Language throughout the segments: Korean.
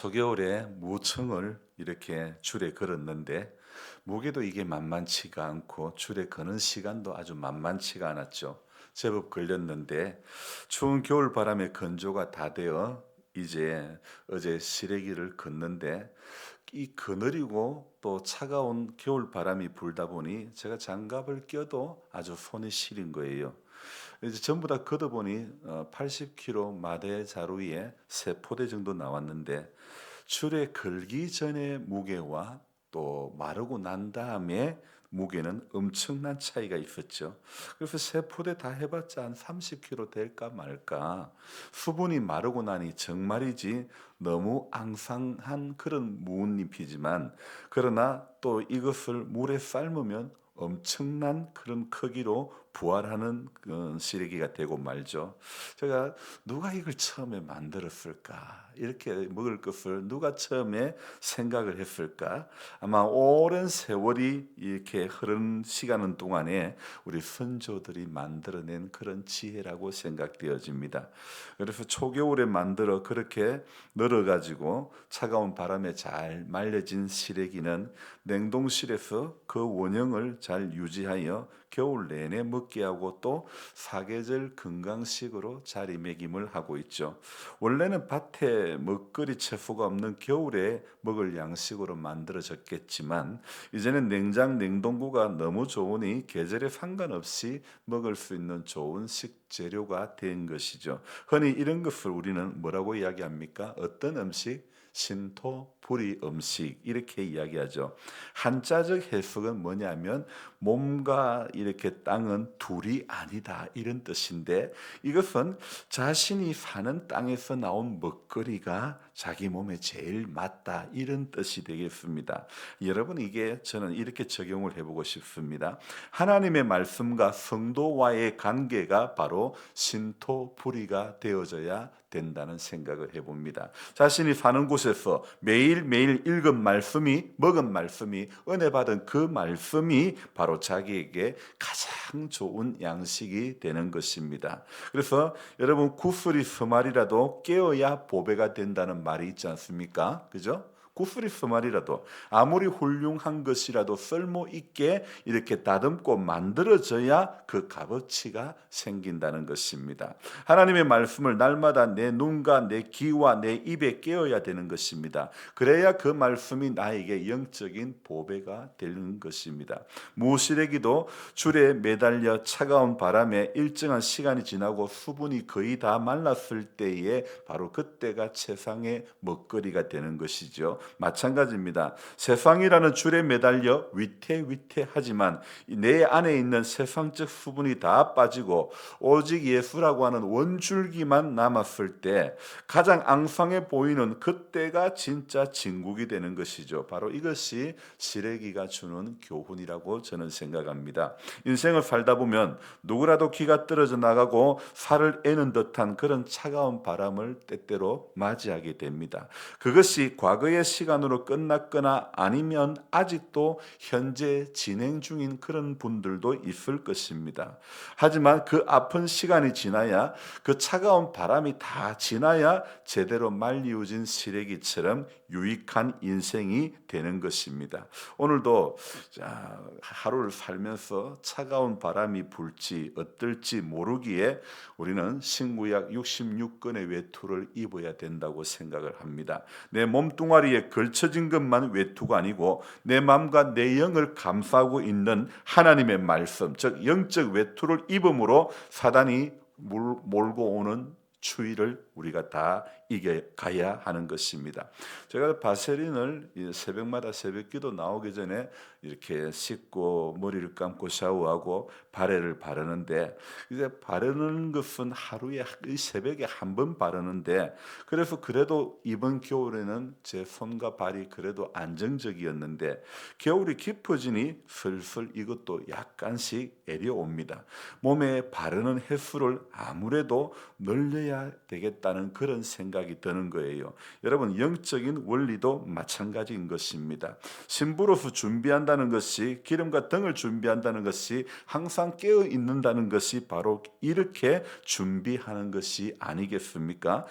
서겨울에 무청을 이렇게 줄에 걸었는데 무게도 이게 만만치가 않고 줄에 거는 시간도 아주 만만치가 않았죠. 제법 걸렸는데 추운 겨울 바람에 건조가 다 되어 이제 어제 시래기를 걷는데 이 그늘이고 또 차가운 겨울 바람이 불다 보니 제가 장갑을 껴도 아주 손이 시린 거예요. 이제 전부 다 걷어보니 80kg 마대 자루에 세 포대 정도 나왔는데 줄에 걸기 전에 무게와 또 마르고 난 다음에 무게는 엄청난 차이가 있었죠. 그래서 세 포대 다 해봤자 한 30kg 될까 말까. 수분이 마르고 나니 정말이지 너무 앙상한 그런 무은잎이지만 그러나 또 이것을 물에 삶으면 엄청난 그런 크기로 부활하는 그 시래기가 되고 말죠. 제가 누가 이걸 처음에 만들었을까? 이렇게 먹을 것을 누가 처음에 생각을 했을까? 아마 오랜 세월이 이렇게 흐른 시간은 동안에 우리 선조들이 만들어낸 그런 지혜라고 생각되어집니다. 그래서 초겨울에 만들어 그렇게 널어가지고 차가운 바람에 잘 말려진 시래기는 냉동실에서 그 원형을 잘 유지하여 겨울 내내 먹게 하고 또 사계절 건강식으로 자리매김을 하고 있죠. 원래는 밭에 먹거리 채소가 없는 겨울에 먹을 양식으로 만들어졌겠지만 이제는 냉장 냉동고가 너무 좋으니 계절에 상관없이 먹을 수 있는 좋은 식재료가 된 것이죠. 흔히 이런 것을 우리는 뭐라고 이야기합니까? 어떤 음식? 신토 불이 음식 이렇게 이야기하죠. 한자적 해석은 뭐냐면 몸과 이렇게 땅은 둘이 아니다 이런 뜻인데 이것은 자신이 사는 땅에서 나온 먹거리가 자기 몸에 제일 맞다 이런 뜻이 되겠습니다. 여러분 이게 저는 이렇게 적용을 해보고 싶습니다. 하나님의 말씀과 성도와의 관계가 바로 신토불이가 되어져야 된다는 생각을 해봅니다. 자신이 사는 곳에서 매일매일 읽은 말씀이 먹은 말씀이 은혜 받은 그 말씀이 바로 자기에게 가장 좋은 양식이 되는 것입니다. 그래서 여러분 구슬이 서말이라도 깨어야 보배가 된다는 말이 있지 않습니까? 그죠? 구슬이 서말이라도 아무리 훌륭한 것이라도 쓸모 있게 이렇게 다듬고 만들어져야 그 값어치가 생긴다는 것입니다. 하나님의 말씀을 날마다 내 눈과 내 귀와 내 입에 깨어야 되는 것입니다. 그래야 그 말씀이 나에게 영적인 보배가 되는 것입니다. 무시래기도 줄에 매달려 차가운 바람에 일정한 시간이 지나고 수분이 거의 다 말랐을 때에 바로 그때가 최상의 먹거리가 되는 것이죠. 마찬가지입니다. 세상이라는 줄에 매달려 위태위태하지만 내 안에 있는 세상적 수분이 다 빠지고 오직 예수라고 하는 원줄기만 남았을 때 가장 앙상해 보이는 그때가 진짜 진국이 되는 것이죠. 바로 이것이 시래기가 주는 교훈이라고 저는 생각합니다. 인생을 살다 보면 누구라도 기가 떨어져 나가고 살을 애는 듯한 그런 차가운 바람을 때때로 맞이하게 됩니다. 그것이 과거의 시간으로 끝났거나 아니면 아직도 현재 진행 중인 그런 분들도 있을 것입니다. 하지만 그 아픈 시간이 지나야 그 차가운 바람이 다 지나야 제대로 말리워진 시래기처럼 유익한 인생이 되는 것입니다. 오늘도 하루를 살면서 차가운 바람이 불지 어떨지 모르기에 우리는 신구약 66권의 외투를 입어야 된다고 생각을 합니다. 내 몸뚱아리에 걸쳐진 것만 외투가 아니고 내 마음과 내 영을 감싸고 있는 하나님의 말씀, 즉 영적 외투를 입음으로 사단이 몰고 오는 추위를 우리가 다 이겨가야 하는 것입니다. 제가 바세린을 새벽마다 새벽기도 나오기 전에 이렇게 씻고 머리를 감고 샤워하고 발에를 바르는데 이제 바르는 것은 하루에 새벽에 한 번 바르는데 그래서 그래도 이번 겨울에는 제 손과 발이 그래도 안정적이었는데 겨울이 깊어지니 슬슬 이것도 약간씩 애려옵니다. 몸에 바르는 횟수를 아무래도 늘려야 되겠다는 그런 생각이 생각이 드는 거예요. 여러분, 영적인 원리도 마찬가지인 것입니다. 신부로서 준비한다는 것이, 기름과 등을 준비한다는 것이, 항상 깨어 있는다는 것이 바로 이렇게 준비하는 것이 아니겠습니까?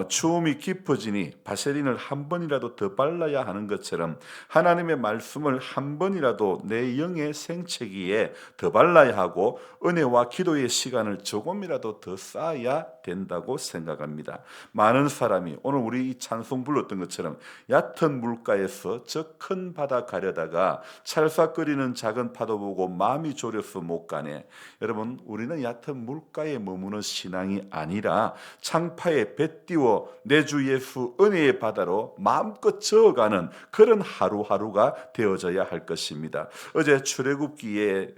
추움이 깊어지니 바세린을 한 번이라도 더 발라야 하는 것처럼 하나님의 말씀을 한 번이라도 내 영의 생채기에 더 발라야 하고, 은혜와 기도의 시간을 조금이라도 더 쌓아야 된다고 생각합니다. 많은 사람이 오늘 우리 이 찬송 불렀던 것처럼 얕은 물가에서 저 큰 바다 가려다가 찰싹거리는 작은 파도 보고 마음이 졸여서 못 가네. 여러분, 우리는 얕은 물가에 머무는 신앙이 아니라 창파에 배 띄워 내 주 예수 은혜의 바다로 마음껏 저어가는 그런 하루하루가 되어져야 할 것입니다. 어제 출애굽기에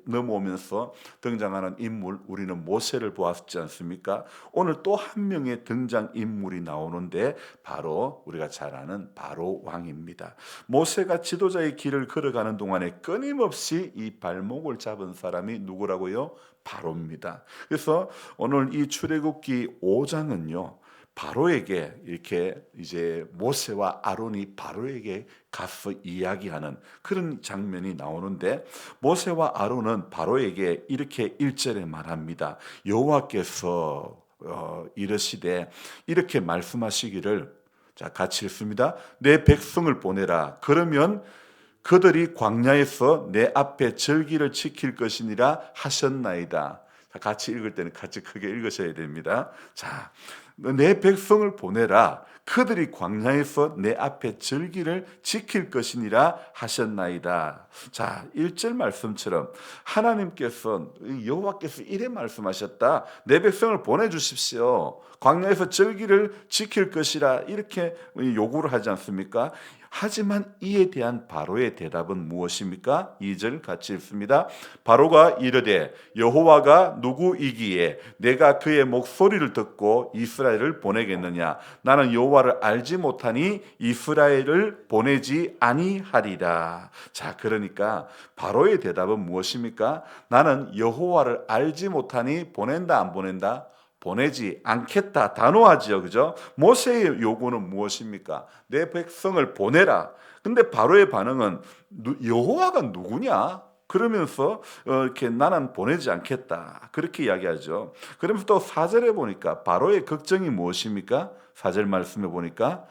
넘어오면서 등장하는 인물, 우리는 모세를 보았지 않습니까? 오늘 또 한 명의 등장 인물이 나오는데 바로 우리가 잘 아는 바로 왕입니다. 모세가 지도자의 길을 걸어가는 동안에 끊임없이 이 발목을 잡은 사람이 누구라고요? 바로입니다. 그래서 오늘 이 출애굽기 5장은요, 바로에게 이렇게 이제 모세와 아론이 바로에게 가서 이야기하는 그런 장면이 나오는데, 모세와 아론은 바로에게 이렇게 1절에 말합니다. 여호와께서 이르시되, 이렇게 말씀하시기를, 자 같이 읽습니다. 내 백성을 보내라. 그러면 그들이 광야에서 내 앞에 절기를 지킬 것이니라 하셨나이다. 같이 읽을 때는 같이 크게 읽으셔야 됩니다. 자, 내 백성을 보내라. 그들이 광야에서 내 앞에 절기를 지킬 것이니라 하셨나이다. 자, 1절 말씀처럼 하나님께서, 여호와께서 이래 말씀하셨다. 내 백성을 보내주십시오. 광야에서 절기를 지킬 것이라 이렇게 요구를 하지 않습니까? 하지만 이에 대한 바로의 대답은 무엇입니까? 2절 같이 읽습니다. 바로가 이르되, 여호와가 누구이기에 내가 그의 목소리를 듣고 이스라엘을 보내겠느냐? 나는 여호와를 알지 못하니 이스라엘을 보내지 아니하리라. 자, 그러니까 바로의 대답은 무엇입니까? 나는 여호와를 알지 못하니 보낸다 안 보낸다? 보내지 않겠다. 단호하지요. 그죠? 모세의 요구는 무엇입니까? 내 백성을 보내라. 근데 바로의 반응은 여호와가 누구냐? 그러면서 이렇게 나는 보내지 않겠다. 그렇게 이야기하죠. 그러면서 또 4절에 보니까 바로의 걱정이 무엇입니까? 4절 말씀에 보니까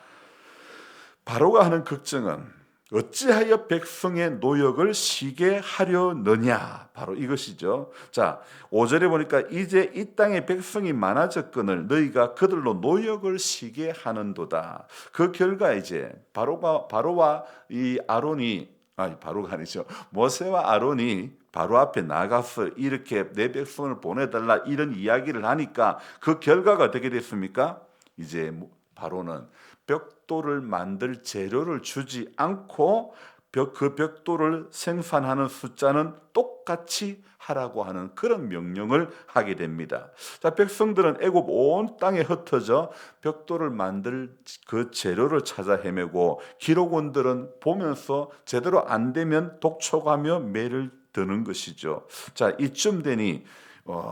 바로가 하는 걱정은 어찌하여 백성의 노역을 쉬게 하려느냐, 바로 이것이죠. 자, 5절에 보니까 이제 이 땅에 백성이 많아졌거늘 너희가 그들로 노역을 쉬게 하는도다. 그 결과 이제 바로와 이 아론이, 바로가 아니죠, 모세와 아론이 바로 앞에 나가서 이렇게 내 백성을 보내달라 이런 이야기를 하니까 그 결과가 어떻게 됐습니까? 이제 바로는 벽돌을 만들 재료를 주지 않고 그 벽돌을 생산하는 숫자는 똑같이 하라고 하는 그런 명령을 하게 됩니다. 자, 백성들은 애굽 온 땅에 흩어져 벽돌을 만들 그 재료를 찾아 헤매고, 기록원들은 보면서 제대로 안 되면 독촉하며 매를 드는 것이죠. 자, 이쯤 되니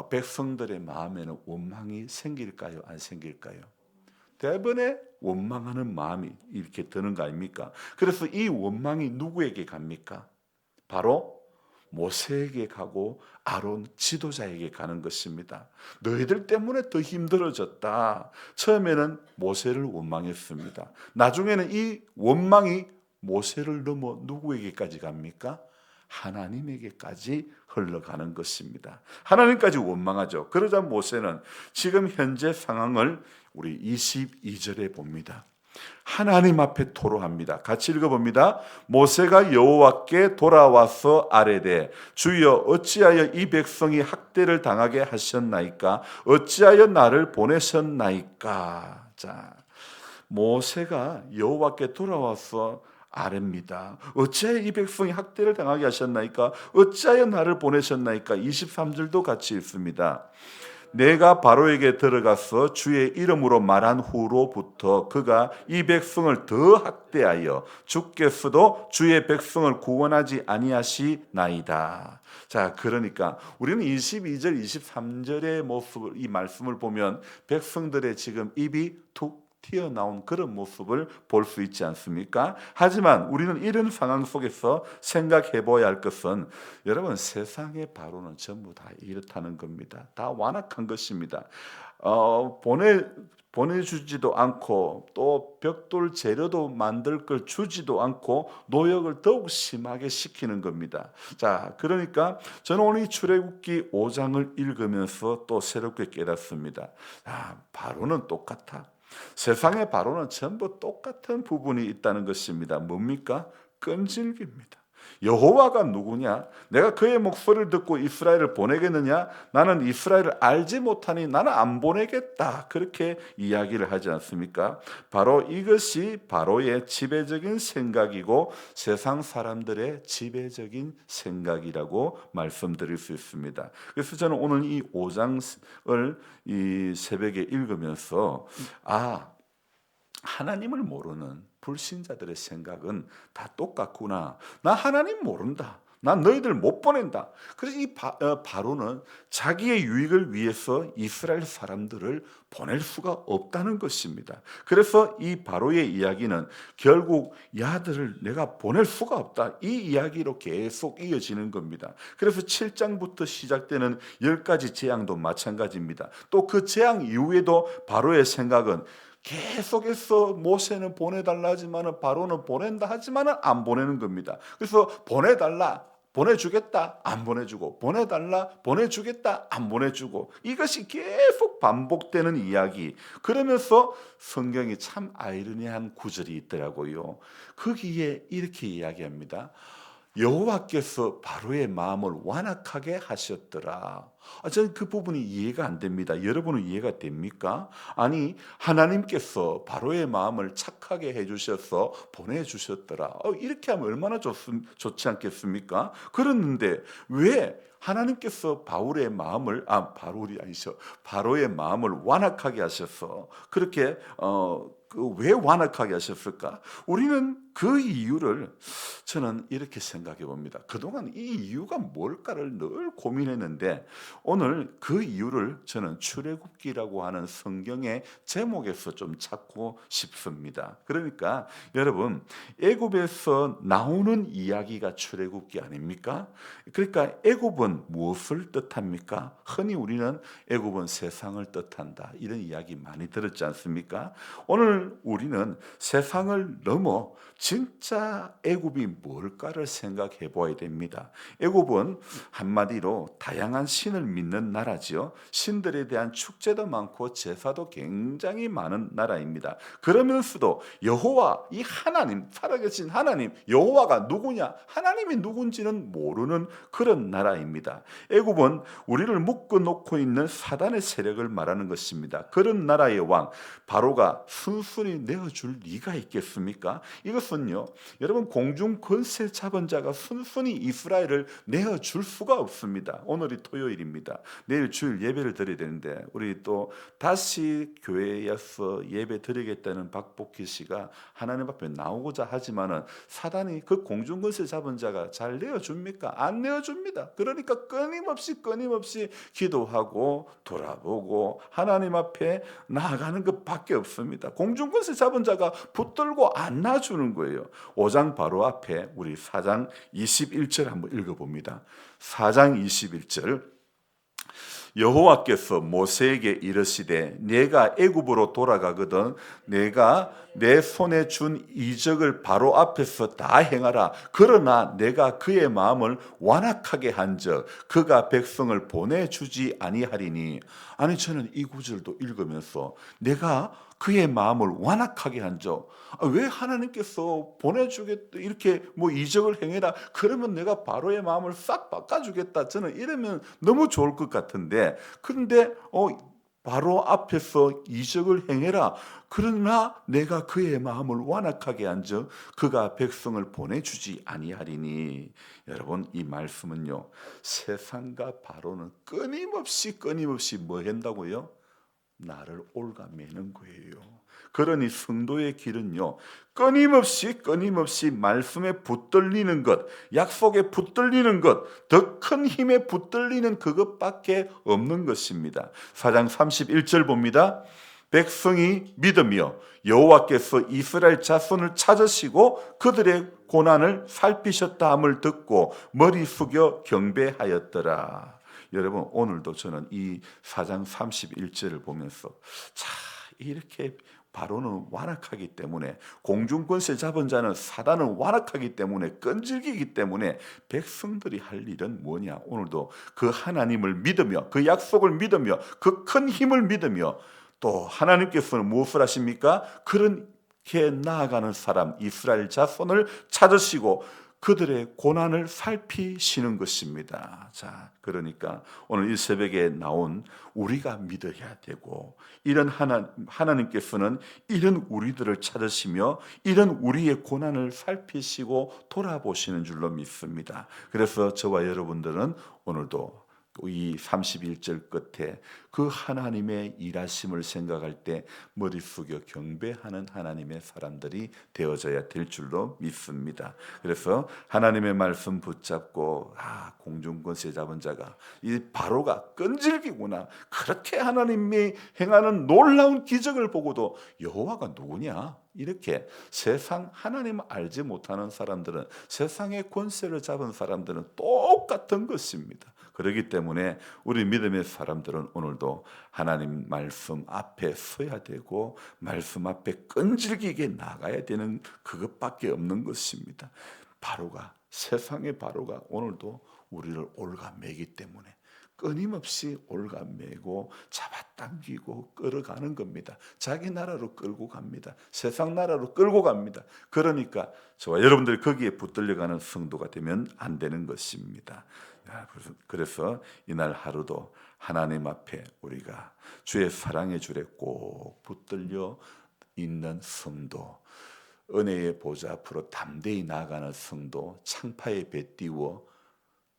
백성들의 마음에는 원망이 생길까요? 안 생길까요? 대번에 원망하는 마음이 이렇게 드는 거 아닙니까? 그래서 이 원망이 누구에게 갑니까? 바로 모세에게 가고 아론 지도자에게 가는 것입니다. 너희들 때문에 더 힘들어졌다. 처음에는 모세를 원망했습니다. 나중에는 이 원망이 모세를 넘어 누구에게까지 갑니까? 하나님에게까지 흘러가는 것입니다. 하나님까지 원망하죠. 그러자 모세는 지금 현재 상황을 우리 22절에 봅니다. 하나님 앞에 토로합니다. 같이 읽어봅니다. 모세가 여호와께 돌아와서 아뢰되, 주여 어찌하여 이 백성이 학대를 당하게 하셨나이까? 어찌하여 나를 보내셨나이까? 자, 모세가 여호와께 돌아와서 아뢰입니다. 어찌하여 이 백성이 학대를 당하게 하셨나이까? 어찌하여 나를 보내셨나이까? 23절도 같이 읽습니다. 내가 바로에게 들어가서 주의 이름으로 말한 후로부터 그가 이 백성을 더 학대하여 주께서도 주의 백성을 구원하지 아니하시나이다. 자, 그러니까 우리는 22절, 23절의 모습을, 이 말씀을 보면 백성들의 지금 입이 툭 튀어나온 그런 모습을 볼 수 있지 않습니까? 하지만 우리는 이런 상황 속에서 생각해 봐야 할 것은, 여러분, 세상의 바로는 전부 다 이렇다는 겁니다. 다 완악한 것입니다. 보내주지도 않고 또 벽돌 재료도 만들 걸 주지도 않고 노역을 더욱 심하게 시키는 겁니다. 자, 그러니까 저는 오늘 이 출애굽기 5장을 읽으면서 또 새롭게 깨닫습니다. 바로는 똑같아. 세상의 바로는 전부 똑같은 부분이 있다는 것입니다. 뭡니까? 끈질깁니다. 여호와가 누구냐? 내가 그의 목소리를 듣고 이스라엘을 보내겠느냐? 나는 이스라엘을 알지 못하니 나는 안 보내겠다. 그렇게 이야기를 하지 않습니까? 바로 이것이 바로의 지배적인 생각이고 세상 사람들의 지배적인 생각이라고 말씀드릴 수 있습니다. 그래서 저는 오늘 이 5장을 이 새벽에 읽으면서 하나님을 모르는 불신자들의 생각은 다 똑같구나. 나 하나님 모른다. 난 너희들 못 보낸다. 그래서 이 바로는 자기의 유익을 위해서 이스라엘 사람들을 보낼 수가 없다는 것입니다. 그래서 이 바로의 이야기는 결국 야들을 내가 보낼 수가 없다. 이 이야기로 계속 이어지는 겁니다. 그래서 7장부터 시작되는 10가지 재앙도 마찬가지입니다. 또 그 재앙 이후에도 바로의 생각은 계속해서 모세는 보내달라 하지만 바로는 보낸다 하지만 안 보내는 겁니다. 그래서 보내달라, 보내주겠다, 안 보내주고, 보내달라, 보내주겠다, 안 보내주고, 이것이 계속 반복되는 이야기. 그러면서 성경이 참 아이러니한 구절이 있더라고요. 거기에 이렇게 이야기합니다. 여호와께서 바로의 마음을 완악하게 하셨더라. 저는 그 부분이 이해가 안 됩니다. 여러분은 이해가 됩니까? 아니, 하나님께서 바로의 마음을 착하게 해주셔서 보내주셨더라. 이렇게 하면 얼마나 좋지 않겠습니까? 그랬는데 왜 하나님께서 바울의 마음을 바로의 마음을 완악하게 하셔서 그렇게 왜 완악하게 하셨을까? 우리는 그 이유를 저는 이렇게 생각해 봅니다. 그동안 이 이유가 뭘까를 늘 고민했는데 오늘 그 이유를 저는 출애굽기라고 하는 성경의 제목에서 좀 찾고 싶습니다. 그러니까 여러분, 애굽에서 나오는 이야기가 출애굽기 아닙니까? 그러니까 애굽은 무엇을 뜻합니까? 흔히 우리는 애굽은 세상을 뜻한다, 이런 이야기 많이 들었지 않습니까? 오늘 우리는 세상을 넘어 진짜 애굽이 뭘까를 생각해 보아야 됩니다. 애굽은 한마디로 다양한 신을 믿는 나라지요. 신들에 대한 축제도 많고 제사도 굉장히 많은 나라입니다. 그러면서도 여호와, 이 하나님, 살아계신 하나님 여호와가 누구냐, 하나님이 누군지는 모르는 그런 나라입니다. 애굽은 우리를 묶어놓고 있는 사단의 세력을 말하는 것입니다. 그런 나라의 왕 바로가 순순히 내어줄 리가 있겠습니까? 이것은요, 여러분, 공중 권세 잡은 자가 순순히 이스라엘을 내어줄 수가 없습니다. 오늘이 토요일입니다. 내일 주일 예배를 드려야 되는데 우리 또 다시 교회에서 예배 드리겠다는 박복희 씨가 하나님 앞에 나오고자 하지만은 사단이 그 공중 권세 잡은 자가 잘 내어줍니까? 안 내어줍니다. 그러니까 끊임없이 기도하고 돌아보고 하나님 앞에 나아가는 것밖에 없습니다. 공중 권세 잡은 자가 붙들고 안 놔주는 거예요. 5장 바로 앞에 우리 4장 21절 한번 읽어봅니다. 4장 21절, 여호와께서 모세에게 이르시되 내가 애굽으로 돌아가거든 내가 내 손에 준 이적을 바로 앞에서 다 행하라. 그러나 내가 그의 마음을 완악하게 한즉 그가 백성을 보내주지 아니하리니. 아니, 저는 이 구절도 읽으면서 내가 그의 마음을 완악하게 한즉, 왜 하나님께서 보내주겠다, 이렇게 이적을 행해라, 그러면 내가 바로의 마음을 싹 바꿔주겠다, 저는 이러면 너무 좋을 것 같은데, 근데 바로 앞에서 이적을 행해라. 그러나 내가 그의 마음을 완악하게 한즉 그가 백성을 보내주지 아니하리니. 여러분, 이 말씀은요, 세상과 바로는 끊임없이 뭐 한다고요? 나를 올가매는 거예요. 그러니 성도의 길은요, 끊임없이 말씀에 붙들리는 것, 약속에 붙들리는 것, 더 큰 힘에 붙들리는 그것밖에 없는 것입니다. 4장 31절 봅니다. 백성이 믿으며 여호와께서 이스라엘 자손을 찾으시고 그들의 고난을 살피셨다 함을 듣고 머리 숙여 경배하였더라. 여러분, 오늘도 저는 이 4장 31절을 보면서 자, 이렇게 바로는 완악하기 때문에, 공중권세 잡은 자는 사단은 완악하기 때문에, 끈질기기 때문에 백성들이 할 일은 뭐냐? 오늘도 그 하나님을 믿으며, 그 약속을 믿으며, 그 큰 힘을 믿으며, 또 하나님께서는 무엇을 하십니까? 그렇게 나아가는 사람 이스라엘 자손을 찾으시고 그들의 고난을 살피시는 것입니다. 자, 그러니까 오늘 이 새벽에 나온 우리가 믿어야 되고, 이런 하나님께서는 이런 우리들을 찾으시며 이런 우리의 고난을 살피시고 돌아보시는 줄로 믿습니다. 그래서 저와 여러분들은 오늘도 이 31절 끝에 그 하나님의 일하심을 생각할 때 머리 숙여 경배하는 하나님의 사람들이 되어져야 될 줄로 믿습니다. 그래서 하나님의 말씀 붙잡고 공중권세 잡은 자가, 이 바로가 끈질기구나, 그렇게 하나님이 행하는 놀라운 기적을 보고도 여호와가 누구냐? 이렇게 세상 하나님 알지 못하는 사람들은, 세상의 권세를 잡은 사람들은 똑같은 것입니다. 그렇기 때문에 우리 믿음의 사람들은 오늘도 하나님 말씀 앞에 서야 되고 말씀 앞에 끈질기게 나가야 되는 그것밖에 없는 것입니다. 바로가, 세상의 바로가 오늘도 우리를 올가매기 때문에 끊임없이 올가매고 잡아당기고 끌어가는 겁니다. 자기 나라로 끌고 갑니다. 세상 나라로 끌고 갑니다. 그러니까 저와 여러분들이 거기에 붙들려가는 성도가 되면 안 되는 것입니다. 그래서 이날 하루도 하나님 앞에 우리가 주의 사랑의 줄에 꼭 붙들려 있는 성도, 은혜의 보좌 앞으로 담대히 나아가는 성도, 창파에 배 띄워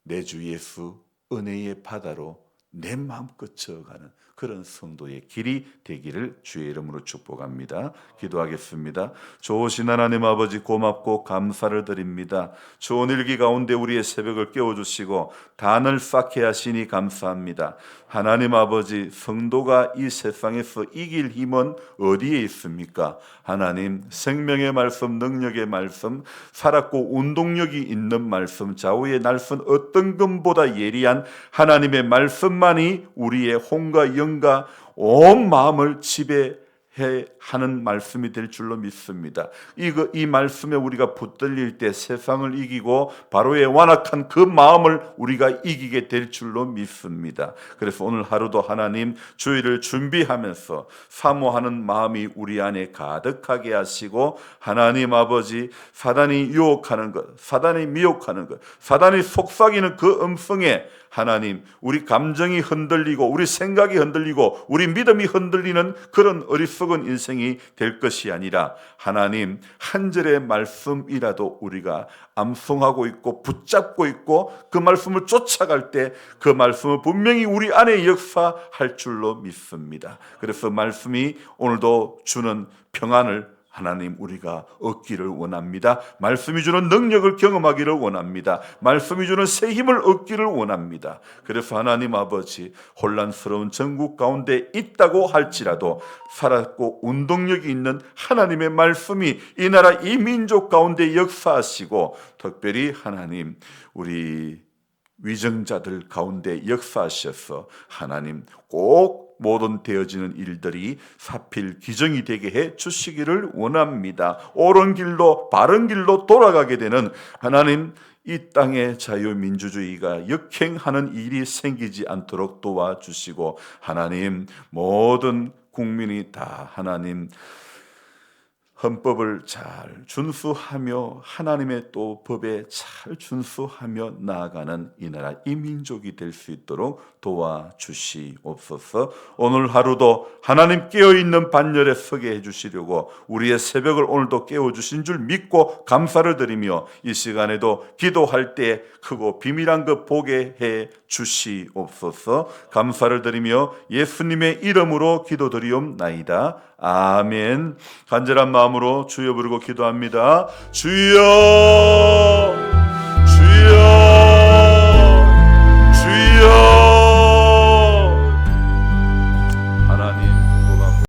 내 주 예수 은혜의 바다로 내 마음껏 저어가는 그런 성도의 길이 되기를 주의 이름으로 축복합니다. 기도하겠습니다. 좋으신 하나님 아버지, 고맙고 감사를 드립니다. 좋은 일기 가운데 우리의 새벽을 깨워주시고 단을 쌓게 하시니 감사합니다. 하나님 아버지, 성도가 이 세상에서 이길 힘은 어디에 있습니까? 하나님, 생명의 말씀, 능력의 말씀, 살았고 운동력이 있는 말씀, 좌우의 날선 어떤 것보다 예리한 하나님의 말씀만이 우리의 혼과 영과 온 마음을 지배해 하는 말씀이 될 줄로 믿습니다. 이 말씀에 우리가 붙들릴 때 세상을 이기고 바로의 완악한 그 마음을 우리가 이기게 될 줄로 믿습니다. 그래서 오늘 하루도 하나님 주의를 준비하면서 사모하는 마음이 우리 안에 가득하게 하시고, 하나님 아버지, 사단이 유혹하는 것, 사단이 미혹하는 것, 사단이 속삭이는 그 음성에 하나님, 우리 감정이 흔들리고 우리 생각이 흔들리고 우리 믿음이 흔들리는 그런 어리석은 인생이 될 것이 아니라, 하나님 한 절의 말씀이라도 우리가 암송하고 있고 붙잡고 있고 그 말씀을 쫓아갈 때 그 말씀은 분명히 우리 안에 역사할 줄로 믿습니다. 그래서 말씀이 오늘도 주는 평안을 하나님 우리가 얻기를 원합니다. 말씀이 주는 능력을 경험하기를 원합니다. 말씀이 주는 새 힘을 얻기를 원합니다. 그래서 하나님 아버지, 혼란스러운 전국 가운데 있다고 할지라도 살았고 운동력이 있는 하나님의 말씀이 이 나라 이 민족 가운데 역사하시고, 특별히 하나님 우리 위정자들 가운데 역사하셔서 하나님 꼭 모든 되어지는 일들이 사필 기정이 되게 해 주시기를 원합니다. 옳은 길로 바른 길로 돌아가게 되는 하나님, 이 땅의 자유민주주의가 역행하는 일이 생기지 않도록 도와주시고, 하나님 모든 국민이 다 하나님 헌법을 잘 준수하며 하나님의 또 법에 잘 준수하며 나아가는 이 나라 이 민족이 될 수 있도록 도와주시옵소서. 오늘 하루도 하나님 깨어있는 반열에 서게 해주시려고 우리의 새벽을 오늘도 깨워주신 줄 믿고 감사를 드리며 이 시간에도 기도할 때 크고 비밀한 것 보게 해 주시옵소서. 감사를 드리며 예수님의 이름으로 기도드리옵나이다. 아멘. 간절한 마음으로 주여 부르고 기도합니다. 주여